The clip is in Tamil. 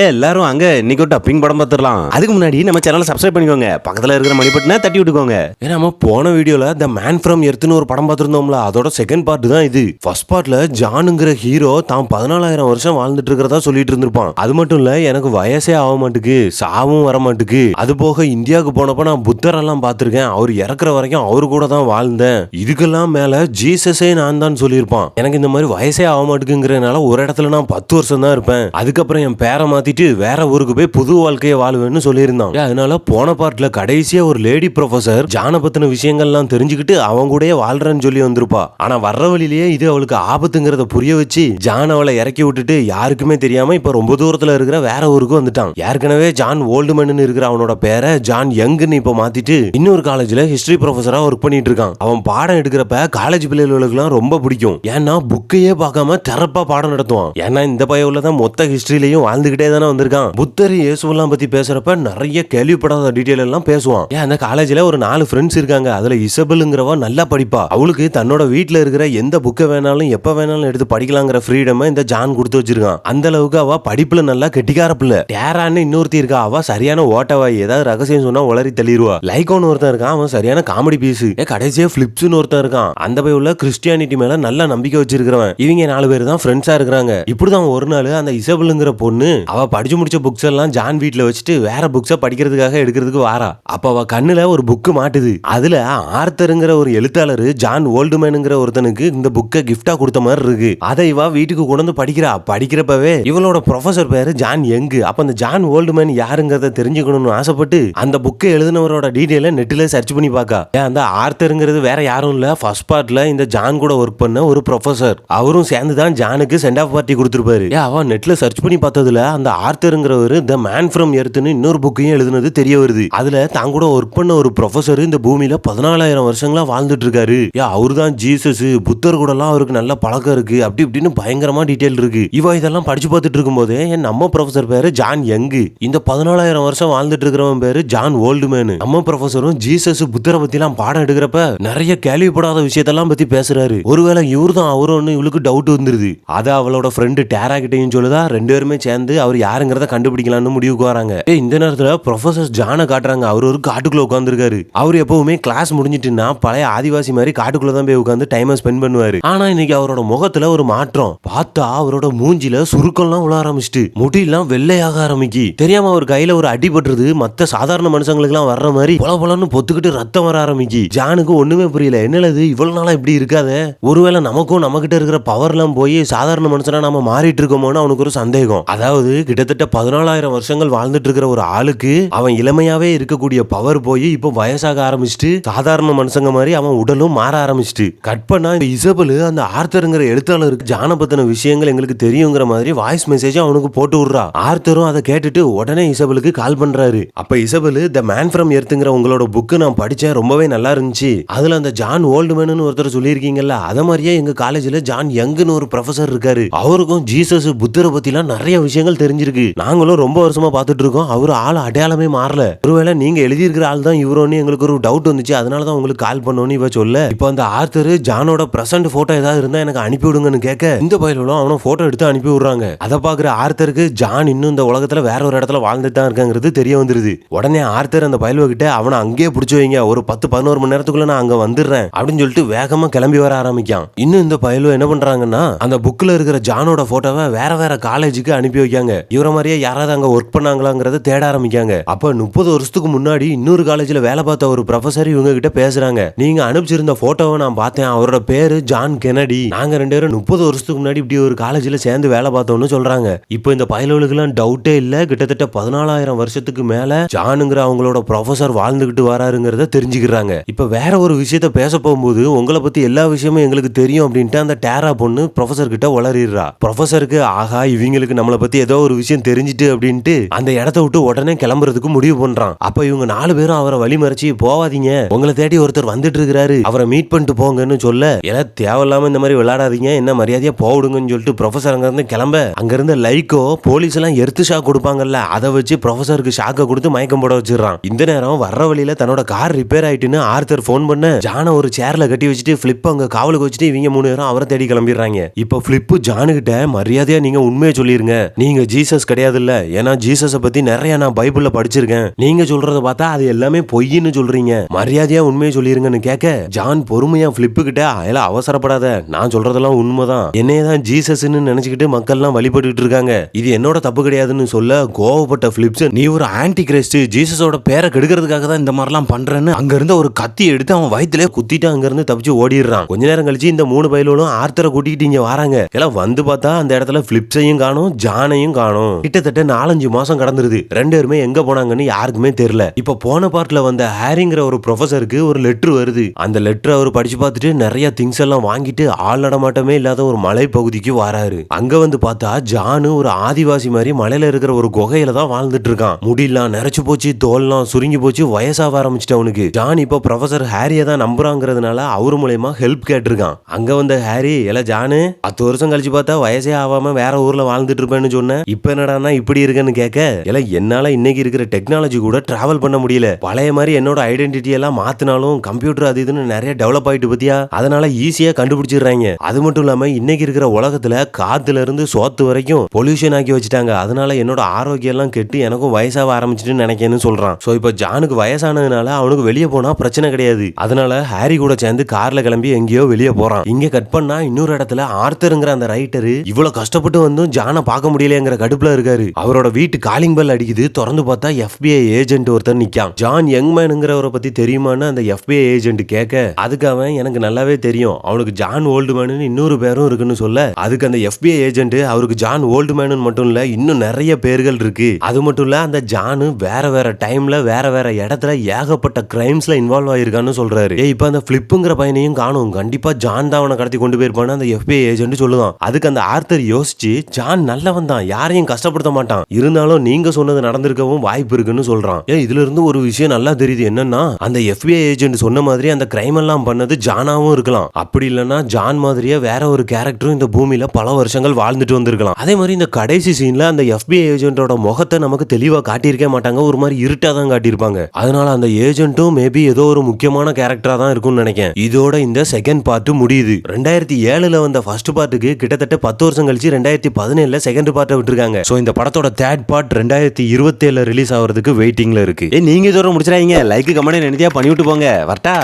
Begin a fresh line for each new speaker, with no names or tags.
எல்லாரும் அங்க இன்னைக்கு ஒரு டப்பிங் படம் பார்த்துடலாம். அதுக்கு முன்னாடி நம்ம சேனலை சப்ஸ்கிரைப் பண்ணிக்கோங்க, பக்கத்துல இருக்கிற மணி பட்டனை தட்டி விட்டுக்கோங்க. ஏன்னா நம்ம போன வீடியோல த மேன் ஃப்ரம் எர்த்னு ஒரு படம் பார்த்திருந்தோம்ல, அதோட செகண்ட் பார்ட் தான் இது. ஃபர்ஸ்ட் பார்ட்ல ஜானுங்கிற ஹீரோ தான் 14,000 வருஷம் வாழ்ந்துட்டு இருக்கிறதா சொல்லிட்டு இருந்திருப்பான். அது மட்டும் இல்ல, எனக்கு வயசே ஆக மாட்டுக்கு, சாவும் வர மாட்டுக்கு. அது போக இந்தியாவுக்கு போனப்ப நான் புத்தரெல்லாம் பார்த்திருக்கேன், அவர் இறக்குற வரைக்கும் அவரு கூட தான் வாழ்ந்தேன். இதுக்கெல்லாம் மேல ஜீசஸே நான் தான் சொல்லியிருப்பான். எனக்கு இந்த மாதிரி வயசே ஆக மாட்டுக்குங்கிறதுனால ஒரு இடத்துல நான் 10 வருஷம் தான் இருப்பேன், அதுக்கப்புறம் என் பேரை மாத்திட்டு வேற ஊருக்கு போய் புது வாழ்க்கையை வாழ்வேன்னு சொல்லியிருந்தான். அதனால போன பார்ட்ல கடைசியா ஒரு லேடி ப்ரொஃபசர் ஜான பத்தின விஷயங்கள்லாம் தெரிஞ்சுக்கிட்டு அவங்க கூட வாழ்றேன்னு சொல்லி வந்திருப்பா. ஆனா வர்ற வழியிலேயே இது அவளுக்கு ஆபத்துங்கிறத புரிய வச்சு ஜான் அவளை இறக்கி விட்டுட்டு யாருக்குமே தெரியாம இப்ப ரொம்ப தூரத்துல இருக்கிற வேற ஊருக்கு வந்துட்டான். ஏற்கனவே ஜான் ஓல்டுமேன் இருக்கிற அவனோட பேரை ஜான் யங்னு இப்ப மாத்திட்டு இன்னொரு காலேஜ்ல ஹிஸ்டரி ப்ரொஃபஸரா ஒர்க் பண்ணிட்டு இருக்கான். அவன் பாடம் எடுக்கிறப்ப காலேஜ் பிள்ளைகளுக்கு ரொம்ப பிடிக்கும். ஏன்னா புக்கையே பார்க்காம திறப்பா பாடம் நடத்துவான். ஏன்னா இந்த பையன்தான் மொத்த ஹிஸ்டரியிலையும் வாழ்ந்துகிட்டே தானே வந்திருக்கான். புத்தர் இயேசுவெல்லாம் பத்தி பேசுறப்ப நிறைய கேள்விப்படாத டீடைல் எல்லாம் பேசுவான். ஏன் அந்த காலேஜ்ல ஒரு 4 ஃப்ரெண்ட்ஸ் இருக்காங்க. அதுல இசபெல்ங்கிறவ நல்லா படிப்பா. அவளுக்கு தன்னோட வீட்டுல இருக்கிற எந்த புக்கை வேணாலும் எப்ப வேணாலும் எடுத்து படிக்கலாங்கிற ஃப்ரீடம் இந்த ஜான் கொடுத்து வச்சிருக்கான். அந்த அளவுக்கு அவ படிப்புல நல்லா கெட்டிக்கார பிள்ளை. டேரான்னு இன்னொருத்தி இருக்கா, அவ சரியான ஓட்டவாய், ஏதாவது ரகசியம் சொன்னா உளறி தள்ளிடுவா. லைகோன்னு ஒருத்தன் இருக்கான், அவன் சரியான காமெடி பீஸ். கடைசியா பிளிப்ஸ்னு ஒருத்தன் இருக்கான், அந்த போய் உள்ள கிறிஸ்டியானிட்டி மேல நல்ல நம்பிக்கை வச்சிருக்கிறவன். இவங்க 4 பேர் தான் ஃப்ரெண்ட்ஸா இருக்கிறாங்க. இப்படிதான் ஒரு நாள் அந்த இசபெல்ங்கிற பொண்ணு அவ படிச்சு முடிச்ச புக்ஸ் எல்லாம் ஜான் வீட்ல வச்சுட்டு வேற புக்ஸ படிக்கிறதுக்காக எடுக்கிறதுக்கு வாரா. அப்ப அவ கண்ணுல ஒரு புக் மாட்டுது. அதுல ஆர்த்தருங்கிற ஒரு எழுத்தாளர் ஜான் ஓல்டுமேனுங்கிற ஒருத்தனுக்கு இந்த புக்கை கிஃப்டா கொடுத்த மாதிரி இருக்கு. அதை இவ வீட்டுக்கு கொண்டு வந்து படிக்கிறா. படிக்கிறப்பவே இவளோட ப்ரொஃபசர் பேரு ஜான் யங். அப்ப அந்த ஜான் ஓல்டுமேன் யாருங்கிறத தெரிஞ்சுக்கணும்னு ஆசைப்பட்டு அந்த புக்கை எழுதினவரோட டீடைல நெட்ல சர்ச் பண்ணி பாக்கா. அந்த ஆர்த்தருங்கிறது வேற யாரும் இல்ல, ஃபர்ஸ்ட் பார்ட்ல இந்த ஜான் கூட ஒர்க் பண்ண ஒரு ப்ரொஃபசர். அவரும் சேர்ந்து தான் ஜானுக்கு சென்ட் ஆஃப் பார்ட்டி கொடுத்திருப்பாரு. அவ நெட்ல சர்ச் பண்ணி பார்த்ததுல அந்த ஆர்த்தருங்கிறவர் த மேன் ஃப்ரம் எர்த்னு இன்னொரு புக்கையும் எழுதுனது தெரிய வருது. அதுல தான் கூட ஒர்க் பண்ண ஒரு ப்ரொஃபசர் இந்த பூமியில 14,000 வருஷங்களா வாழ்ந்துட்டு இருக்காரு. அவரு தான் ஜீசஸ், புத்தர் கூட எல்லாம் அவருக்கு நல்ல பழக்கம் இருக்கு, அப்படி இப்படின்னு பயங்கரமா டீடைல் இருக்கு. இவ இதெல்லாம் படிச்சு பார்த்துட்டு இருக்கும் போது நம்ம ப்ரொஃபசர் பேரு ஜான் யங், இந்த 14,000 வருஷம் வாழ்ந்துட்டு இருக்கிறவன் பேரு ஜான் ஓல்டுமேன். நம்ம ப்ரொஃபசரும் ஜீசஸ் புத்தரை பத்தி எல்லாம் பாடம் எடுக்கிறப்ப நிறைய கேள்விப்படாத விஷயத்தெல்லாம் பத்தி பேசுறாரு. ஒருவேளை இவரு தான் அவரும் இவளுக்கு டவுட் வந்துருது. அத அவளோட ஃப்ரெண்டு டேரா கிட்டையும் சொல்லுதா. 2 பேருமே சேர்ந்து அவர் யாருங்கிறத கண்டுபிடிக்கலாம்னு முடிவுக்கு வராங்க. இந்த நேரத்துல ப்ரொஃபசர் ஜானை காட்டுறாங்க. அவர் ஒரு காட்டுக்குள்ள உட்கார்ந்துருக்காரு. அவர் எப்பவுமே கிளாஸ் முடிஞ்சிட்டுன்னா பழைய ஆதிவாசி மாதிரி காட்டுக்குள்ள தான் போய் உட்கார்ந்து டைமை ஸ்பெண்ட் பண்ணுவாரு. ஆனா இன்னைக்கு அவரோட முகத்துல ஒரு மாற்றம். பார்த்தா அவரோட மூஞ்சில சுருக்கம்லாம் உள்ள ஆரம்பிச்சுட்டு முடியெல்லாம் வெள்ளையாக ஆரம்பிக்கி. தெரியாம அவர் கையில ஒரு அடிபட்டுறது மத்த சாதாரண மனுஷங்களுக்கு எல்லாம் வர்ற மாதிரி பொல பொலன்னு பொத்துக்கிட்டு ரத்தம் வர ஆரம்பிக்கி. ஜானுக்கு ஒண்ணுமே புரியல. என்னது இவ்வளவு நாளா இப்படி இருக்காத, ஒருவேளை நமக்கும் நம்ம கிட்ட இருக்கிற பவர் எல்லாம் போய் சாதாரண மனுஷனா நம்ம மாறிட்டு இருக்கோமோன்னு அவனுக்கு ஒரு சந்தேகம். அதாவது கிட்டத்தட்ட 14,000 வருஷங்கள் வாழ்ந்துட்டு இருக்கிற ஒரு ஆளுக்கு அவன் இளமையாவே இருக்கக்கூடிய பவர் போய் இப்போ வயசாக ஆரம்பிச்சுட்டு சாதாரண மனுஷங்க மாதிரி அவன் உடலும் மாற ஆரம்பிச்சுட்டு. கட் பண்ணா இசபெல் அந்த ஆர்த்தருங்கிற எழுத்தாளருக்கு ஜான பத்தின விஷயங்கள் எங்களுக்கு தெரியுங்கிற மாதிரி வாய்ஸ் மெசேஜ் அவனுக்கு போட்டு விடுறா. ஆர்த்தரும் அதை கேட்டுட்டு உடனே இசபெலுக்கு கால் பண்றாரு. அப்ப இசபெல் த மேன் ஃப்ரம் எர்த்ங்கிற உங்களோட புக்கு நான் படிச்சேன், ரொம்பவே நல்லா இருந்துச்சு. அதுல அந்த ஜான் ஓல்டுமேன் ஒருத்தர் சொல்லியிருக்கீங்கல்ல, அத மாதிரியே எங்க காலேஜ்ல ஜான் யங்னு ஒரு ப்ரொஃபசர் இருக்காரு. அவருக்கும் ஜீசஸ் புத்தரை பத்தி எல்லாம் நிறைய விஷயங்கள் தெரிஞ்சிருக்கு. நாங்களும் ரொம்ப வருஷமா பார்த்துட்டு இருக்கோம். அவரு ஆள் அடையாளமே மாறல. ஒருவேளை நீங்க எழுதியிருக்கிற ஆள் தான் இவரோன்னு எங்களுக்கு ஒரு டவுட் வந்துச்சு, அதனாலதான் உங்களுக்கு கால் பண்ணோன்னு இவ சொல்ல. இப்போ அந்த ஆர்த்தர் ஜானோட பிரசன்ட் போட்டோ ஏதாவது இருந்தா எனக்கு அனுப்பி விடுங்கன்னு கேட்க இந்த பையலும் அவனும் போட்டோ எடுத்து அனுப்பி விடுறாங்க. அதை பாக்குற ஆர்த்தருக்கு ஜான் இன்னும் இந்த உலகத்துல வேற ஒரு இடத்துல வாழ்ந்துட்டு தான் இருக்காங்கிறது தெரிய வந்துருது. உடனே ஆர்த்தர் அந்த பயலுவ கிட்ட அவனை அங்கேயே பிடிச்சு வைங்க, ஒரு 10-11 மணி நேரத்துக்குள்ள நான் அங்க வந்துடுறேன் அப்படின்னு சொல்லிட்டு வேகமா கிளம்பி வர ஆரம்பிக்கான். இன்னும் இந்த பயலுவ என்ன பண்றாங்கன்னா அந்த புக்ல இருக்கிற ஜானோட போட்டோவை வேற வேற காலேஜுக்கு அனுப்பி வைக்காங்க. இவர மாதிரியே யாராவது அங்க ஒர்க் பண்ணாங்களாங்கிறத தேட ஆரம்பிக்காங்க. அப்ப 30 வருஷத்துக்கு முன்னாடி இன்னொரு காலேஜ்ல வேலை பார்த்த ஒரு ப்ரொஃபசர் இவங்க கிட்ட பேசுறாங்க. நீங்க அனுப்பிச்சிருந்த போட்டோவை நான் பார்த்தேன், அவரோட பேரு ஜான் கெனடி. நாங்க 2 பேரும் 30 வருஷத்துக்கு முன்னாடி இப்படி ஒரு காலேஜ்ல சேர்ந்து வேலை பார்த்தோம்னு சொல்றாங்க. இப்போ இந்த பயலுகளுக்கு எல்லாம் டவுட்டே இல்ல, கிட்டத்தட்ட 14,000 வருஷத்துக்கு மேல ஜானுங்கிற அவங்களோட ப்ரொஃபசர் வாழ்ந்துகிட்டு வராருங்கிறத தெரிஞ்சுக்கிறாங்க. இப்ப வேற ஒரு விஷயத்த பேச போகும்போது உங்களை பத்தி எல்லா விஷயமும் எங்களுக்கு தெரியும் அப்படின்ட்டு அந்த டேரா பொண்ணு ப்ரொஃபசர் கிட்ட உளறிடுறா. ப்ரொஃபசருக்கு ஆகா இவங்களுக்கு நம்மளை பத்தி ஏதோ ஒரு விஷயம் தெரிஞ்சிட்டு அப்படின்ட்டு அந்த இடத்த விட்டு உடனே கிளம்புறதுக்கு முடிவு பண்றான். அப்ப இவங்க 4 பேரும் அவரை வழி மறைச்சு போவாதீங்க, உங்களை தேடி ஒருத்தர் வந்துட்டு இருக்கிறாரு, அவரை மீட் பண்ணிட்டு போங்கன்னு சொல்ல, எல்லாம் தேவையில்லாம இந்த மாதிரி விளையாடாதீங்க, என்ன மரியாதையா போடுங்கன்னு சொல்லிட்டு ப்ரொஃபசர் அங்க இருந்து கிளம்ப அங்க இருந்த லைக்கோ போலீஸ் எல்லாம் எர்த்து ஷாக் கொடுப்பாங்கல்ல, அதை வச்சு ப்ரொஃபசருக்கு ஷாக்க கொடுத்து மயக்கம் போட வச்சிடறான். இந்த நேரம் வர்ற வழியில தன்னோட கார் ரிப்பேர் ஆயிட்டுன்னு ஆர்த்தர் போன் பண்ண ஜான ஒரு சேர்ல கட்டி வச்சுட்டு பிளிப் அங்க காவலுக்கு வச்சுட்டு இவங்க 3 பேரும் அவரை தேடி கிளம்பிடுறாங்க. இப்ப பிளிப்பு ஜானு கிட்ட மரியாதையா நீங்க உண்மையை சொல்லிருங்க, நீங்க ஜீசஸ் ஜீசஸ் கிடையாது இல்ல, ஏன்னா ஜீசஸ பத்தி நிறைய நான் பைபிள்ல படிச்சிருக்கேன். நீங்க சொல்றத பார்த்தா அது எல்லாமே பொய்ன்னு சொல்றீங்க, மரியாதையா உண்மையை சொல்லிருங்கன்னு கேட்க ஜான் பொறுமையா பிலிப்பு கிட்ட அதெல்லாம் அவசரப்படாத, நான் சொல்றதெல்லாம் உண்மைதான், என்னையதான் ஜீசஸ்ன்னு நினைச்சுக்கிட்டு மக்கள்லாம் வழிபட்டுட்டு இருக்காங்க, இது என்னோட தப்பு கிடையாதுன்னு சொல்ல கோவப்பட்ட பிலிப்ஸ், நீ ஒரு ஆன்டி கிரைஸ்ட், ஜீசஸோட பேரை கெடுக்கிறதுக்காக தான் இந்த மாதிரிலாம் பண்றேன்னு அங்க இருந்த ஒரு கத்தி எடுத்து அவன் வயித்துல குத்திட்டு அங்க இருந்து தப்பிச்சு ஓடிடுறான். கொஞ்ச நேரம் கழிச்சு இந்த 3 பையலும் ஆர்த்தரை கூட்டிட்டு இங்க வராங்க. எல்லாம் வந்து பார்த்தா அந்த இடத்துல பிலிப்ஸையும் காணும், ஜானையும் காணும். கிட்டத்தட்ட 4-5 மாசம் கடந்துருது. 2 பேருமே எங்க போனாங்கன்னு யாருக்குமே தெரியல. இப்ப போன பார்ட்ல வந்த ஹாரிங்கிற ஒரு ப்ரொஃபசருக்கு ஒரு லெட்டர் வருது. அந்த லெட்டர் அவர் படிச்சு பார்த்துட்டு நிறைய திங்ஸ் எல்லாம் வாங்கிட்டு ஆள் நடமாட்டமே இல்லாத ஒரு மலை பகுதிக்கு வராரு. அங்க வந்து பார்த்தா ஜானு ஒரு ஆதிவாசி மாதிரி மலையில இருக்கிற ஒரு குகையில தான் வாழ்ந்துட்டு இருக்கான். முடியெல்லாம் நிறைச்சு போச்சு, தோல்லாம் சுருங்கி போச்சு, வயசாக ஆரம்பிச்சுட்டு அவனுக்கு. ஜான் இப்போ ப்ரொஃபசர் ஹாரியை தான் நம்புறாங்கிறதுனால அவர் மூலயமா ஹெல்ப் கேட்டிருக்கான். அங்க வந்த ஹாரி, எல ஜானு 10 வருஷம் கழிச்சு பார்த்தா வயசே ஆகாம வேற ஊர்ல வாழ்ந்துட்டு இருப்பேன்னு சொன்னேன், இப்ப என்னடானா இப்படி இருக்குன்னு கேட்க, எல என்னால இன்னைக்கு இருக்கிற டெக்னாலஜி கூட டிராவல் பண்ண முடியல, பழைய மாதிரி என்னோட ஐடென்டிட்டி எல்லாம் மாத்தினாலும் கம்ப்யூட்டர் அது இதுன்னு நிறைய டெவலப் ஆயிட்டு பத்தியா, அதனால ஈஸியா கண்டுபிடிச்சிடுறாங்க. அது மட்டும் இல்லாம இன்னைக்கு இருக்கிற உலகத்துல காத்துல இருந்து சோத்து வரைக்கும் பொல்யூஷன் ஆக்கி வச்சுட்டாங்க, அதனால என்னோட ஆரோக்கியம் எல்லாம் கெட்டு எனக்கும் வயசாக ஆரம்பிச்சுட்டு நினைக்கேன்னு சொல்றான். சோ இப்போ ஜானுக்கு வயசானதுனால அவனுக்கு வெளியே போனா பிரச்சனை கிடையாது, அதனால ஹாரி கூட சேர்ந்து கார்ல கிளம்பி எங்கேயோ வெளியே போறான். இங்க கட் பண்ணா இன்னொரு இடத்துல ஆர்த்தருங்கிற அந்த ரைட்டரு இவ்வளவு கஷ்டப்பட்டு வந்தும் ஜானை பார்க்க முடியலங்கிற கடுப்புல இருக்காரு. அவரோட வீட்டு காலிங் பெல் அடிக்குது. திறந்து பார்த்தா FBI ஏஜென்ட் ஒருத்தர் நிக்கான். ஜான் யங்மேனுங்கிறவரை பத்தி தெரியுமான்னு அந்த FBI ஏஜென்ட் கேட்க, அதுக்கு அவன் எனக்கு நல்லாவே தெரியும், அவனுக்கு ஜான் ஓல்டுமேனு இன்னொரு பேரும் இருக்குன்னு சொல்ல, அதுக்கு அந்த FBI ஏஜென்ட் அவருக்கு ஜான் ஓல்டுமேனு மட்டும் இல்ல இன்னும் நிறைய பேர்கள் இருக்கு, அது மட்டும் இல்ல அந்த ஜானு வேற வேற டைம்ல வேற வேற இடத்துல ஏகப்பட்ட கிரைம்ஸ்ல இன்வால்வ் ஆயிருக்கான்னு சொல்றாரு. இப்ப அந்த பிலிப்புங்கிற பையனையும் காணும், கண்டிப்பா ஜான் தான் அவனை கடத்தி கொண்டு போயிருப்பான்னு அந்த FBI ஏஜென்ட் சொல்லுதான். அதுக்கு அந்த ஆர்த்தர் யோசிச்சு, ஜான் நல்லவன் தான், யாரையும் கஷ்டப்படுத்த மாட்டான், இருந்தாலும் நீங்க சொன்னது நடந்திருக்கவும் வாய்ப்பு இருக்குன்னு சொல்றான். இதுல இருந்து ஒரு விஷயம் நல்லா தெரியுது, என்னன்னா அந்த FBI ஏஜென்ட் சொன்ன மாதிரி அந்த கிரைம் எல்லாம் பண்ணது ஜானாவும் இருக்கலாம், அப்படி இல்லைன்னா ஜான் மாதிரியே வேற ஒரு கேரக்டரும் இந்த பூமியில பல வருஷங்கள் வாழ்ந்துட்டு வந்திருக்கலாம். அதே மாதிரி இந்த கடைசி சீன்ல அந்த FBI ஏஜென்ட்டோட முகத்தை நமக்கு தெளிவா காட்டியிருக்க மாட்டாங்க, ஒரு மாதிரி இருட்டா தான் காட்டியிருப்பாங்க, அதனால அந்த ஏஜென்ட்டும் மேபி ஏதோ ஒரு முக்கியமான கேரக்டரா தான் இருக்கும்னு நினைக்கிறேன். இதோட இந்த செகண்ட் பார்ட் முடியுது. 2007ல வந்த ஃபர்ஸ்ட் பார்ட்டுக்கு கிட்டத்தட்ட 10 வருஷம் கழிச்சு 2017ல செகண்ட் பார்ட்டை விட்டுருக்காங்க. சோ இந்த படத்தோட தேர்ட் பார்ட் 2027ல ரிலீஸ் ஆகிறதுக்கு வெயிட்டிங்ல இருக்கு. நீங்க இதோட முடிச்சிடாதீங்க, லைக் கமெண்ட் நினைத்தியா பண்ணிவிட்டு போங்க. வரட்டா.